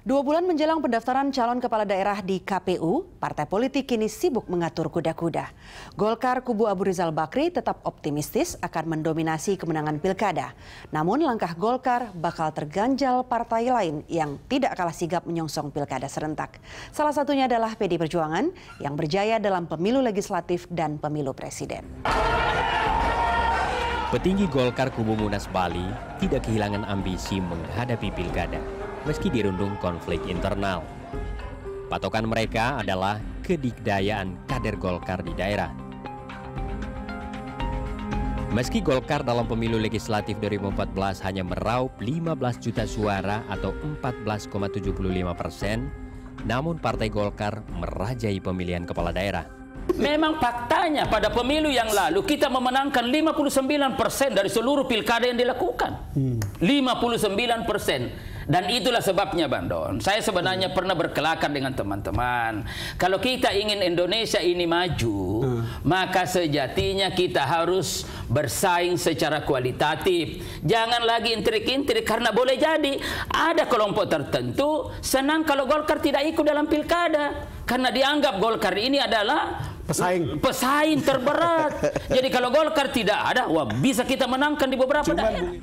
2 bulan menjelang pendaftaran calon kepala daerah di KPU, partai politik kini sibuk mengatur kuda-kuda. Golkar kubu Abu Rizal Bakri tetap optimistis akan mendominasi kemenangan pilkada. Namun langkah Golkar bakal terganjal partai lain yang tidak kalah sigap menyongsong pilkada serentak. Salah satunya adalah PDI Perjuangan yang berjaya dalam pemilu legislatif dan pemilu presiden. Petinggi Golkar kubu Munas Bali tidak kehilangan ambisi menghadapi pilkada, meski dirundung konflik internal. Patokan mereka adalah kedikdayaan kader Golkar di daerah. Meski Golkar dalam pemilu legislatif 2014 hanya meraup 15 juta suara atau 14,75%, namun Partai Golkar merajai pemilihan kepala daerah. Memang faktanya pada pemilu yang lalu kita memenangkan 59% dari seluruh pilkada yang dilakukan. 59%. Dan itulah sebabnya Bang Don, saya sebenarnya pernah berkelakar dengan teman-teman. Kalau kita ingin Indonesia ini maju, maka sejatinya kita harus bersaing secara kualitatif. Jangan lagi intrik-intrik, karena boleh jadi ada kelompok tertentu senang kalau Golkar tidak ikut dalam pilkada. Karena dianggap Golkar ini adalah pesaing terberat. Jadi kalau Golkar tidak ada, wah bisa kita menangkan di beberapa daerah.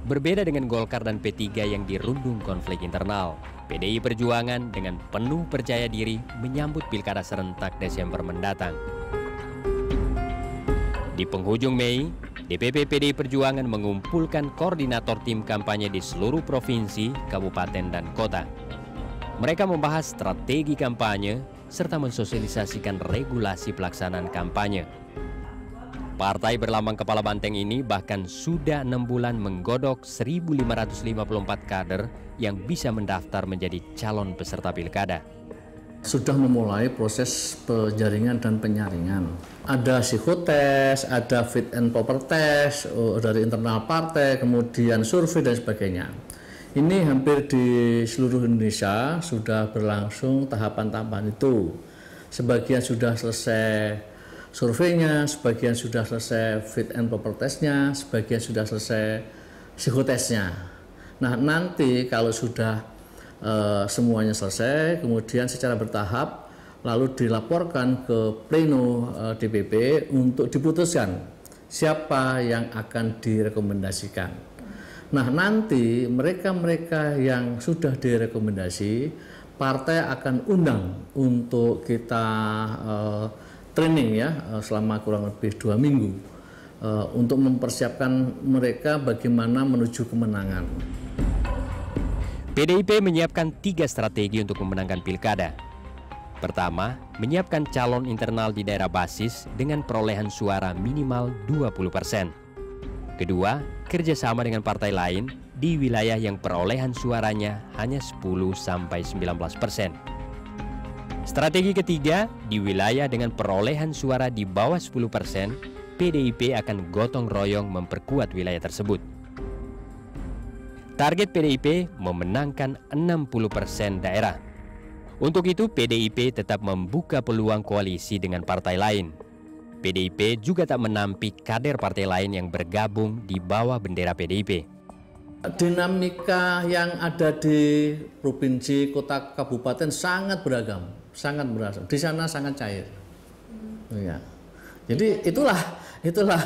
Berbeda dengan Golkar dan P3 yang dirundung konflik internal, PDI Perjuangan dengan penuh percaya diri menyambut pilkada serentak Desember mendatang. Di penghujung Mei, DPP PDI Perjuangan mengumpulkan koordinator tim kampanye di seluruh provinsi, kabupaten, dan kota. Mereka membahas strategi kampanye serta mensosialisasikan regulasi pelaksanaan kampanye. Partai berlambang kepala banteng ini bahkan sudah 6 bulan menggodok 1.554 kader yang bisa mendaftar menjadi calon peserta pilkada. Sudah memulai proses penjaringan dan penyaringan. Ada psikotes, ada fit and proper test dari internal partai, kemudian survei dan sebagainya. Ini hampir di seluruh Indonesia sudah berlangsung tahapan-tahapan itu. Sebagian sudah selesai surveinya, sebagian sudah selesai fit and proper testnya, sebagian sudah selesai psikotesnya. Nah nanti kalau sudah semuanya selesai, kemudian secara bertahap lalu dilaporkan ke pleno DPP untuk diputuskan siapa yang akan direkomendasikan. Nah nanti mereka-mereka yang sudah direkomendasi, partai akan undang untuk kita training ya selama kurang lebih 2 minggu untuk mempersiapkan mereka bagaimana menuju kemenangan. PDIP menyiapkan 3 strategi untuk memenangkan pilkada. Pertama, menyiapkan calon internal di daerah basis dengan perolehan suara minimal 20%. Kedua, kerjasama dengan partai lain di wilayah yang perolehan suaranya hanya 10–19%. Strategi ketiga, di wilayah dengan perolehan suara di bawah 10%, PDIP akan gotong royong memperkuat wilayah tersebut. Target PDIP memenangkan 60% daerah. Untuk itu, PDIP tetap membuka peluang koalisi dengan partai lain. PDIP juga tak menampik kader partai lain yang bergabung di bawah bendera PDIP. Dinamika yang ada di provinsi, kota, kabupaten sangat beragam, sangat beragam. Di sana sangat cair. Ya. Jadi itulah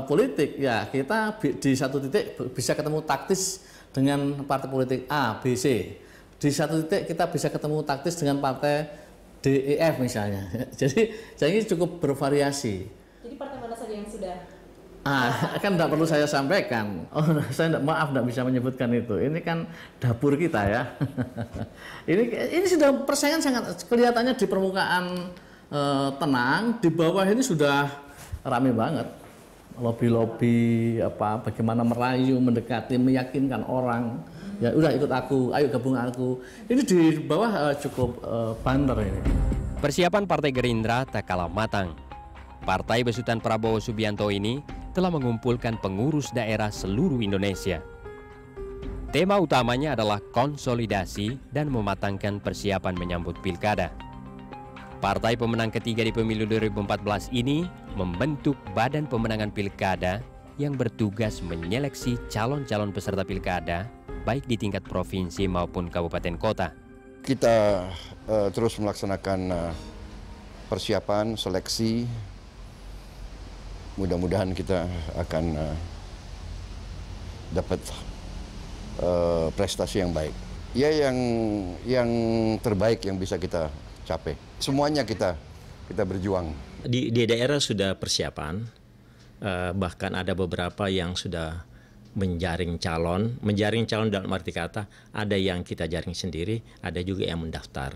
politik ya. Kita di satu titik bisa ketemu taktis dengan partai politik A, B, C. Di satu titik kita bisa ketemu taktis dengan partai D, E, F misalnya. Jadi cukup bervariasi. Jadi partai mana saja yang sudah? Kan tidak perlu saya sampaikan. Saya maaf tidak bisa menyebutkan itu. Ini kan dapur kita ya. ini sudah persaingan sangat kelihatannya di permukaan tenang, di bawah ini sudah ramai banget. Lobby-lobby bagaimana merayu, mendekati, meyakinkan orang. Ya udah ikut aku, ayo gabung aku. Ini di bawah cukup banter ini. Persiapan Partai Gerindra tak kalah matang. Partai besutan Prabowo Subianto ini telah mengumpulkan pengurus daerah seluruh Indonesia. Tema utamanya adalah konsolidasi dan mematangkan persiapan menyambut pilkada. Partai pemenang ketiga di pemilu 2014 ini membentuk Badan Pemenangan Pilkada yang bertugas menyeleksi calon-calon peserta pilkada baik di tingkat provinsi maupun kabupaten kota. Kita terus melaksanakan persiapan, seleksi. Mudah-mudahan kita akan dapat prestasi yang baik. Ya yang terbaik yang bisa kita capai. Semuanya kita berjuang. Di daerah sudah persiapan, bahkan ada beberapa yang sudah menjaring calon dalam arti kata, ada yang kita jaring sendiri, ada juga yang mendaftar.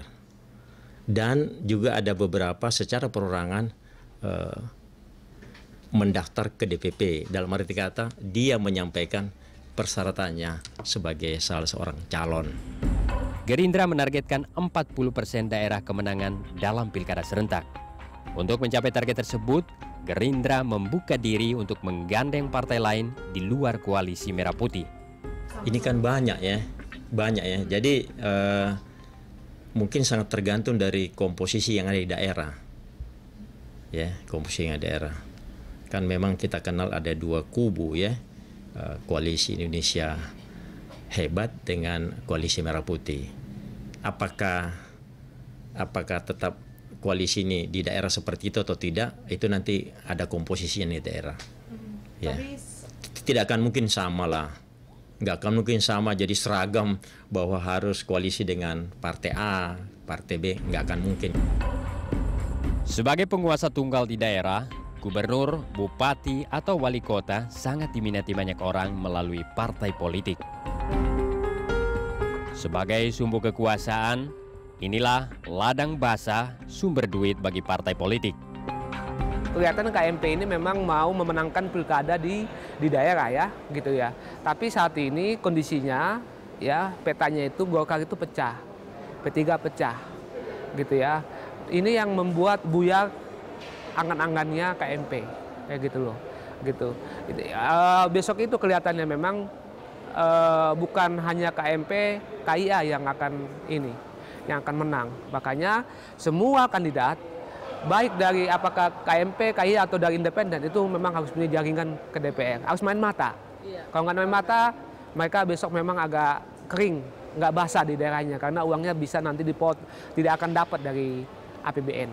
Dan juga ada beberapa secara perorangan mendaftar ke DPP, dalam arti kata dia menyampaikan persyaratannya sebagai salah seorang calon. Gerindra menargetkan 40% daerah kemenangan dalam pilkada serentak. Untuk mencapai target tersebut, Gerindra membuka diri untuk menggandeng partai lain di luar koalisi Merah Putih. Ini kan banyak ya. Jadi mungkin sangat tergantung dari komposisi yang ada di daerah. Ya, komposisi yang ada di daerah. Kan memang kita kenal ada dua kubu ya. Koalisi Indonesia Hebat dengan koalisi Merah Putih. Apakah tetap koalisi ini di daerah seperti itu atau tidak, itu nanti ada komposisinya di daerah. Ya. Tidak akan mungkin sama lah. Nggak akan mungkin sama jadi seragam bahwa harus koalisi dengan partai A, partai B, nggak akan mungkin. Sebagai penguasa tunggal di daerah, gubernur, bupati, atau wali kota sangat diminati banyak orang melalui partai politik. Sebagai sumber kekuasaan, inilah ladang basah sumber duit bagi partai politik. Kelihatan KMP ini memang mau memenangkan pilkada di daerah ya, gitu ya. Tapi saat ini kondisinya ya petanya itu Golkar itu pecah, P3 pecah, gitu ya. Ini yang membuat buyar angan-angannya KMP, kayak gitu loh, gitu. Besok itu kelihatannya memang bukan hanya KMP, KIA yang akan menang. Makanya semua kandidat, baik dari apakah KMP, KIA atau dari independen itu memang harus punya jaringan ke DPR, harus main mata. Kalau nggak main mata, mereka besok memang agak kering, nggak basah di daerahnya karena uangnya bisa nanti tidak akan dapat dari APBN.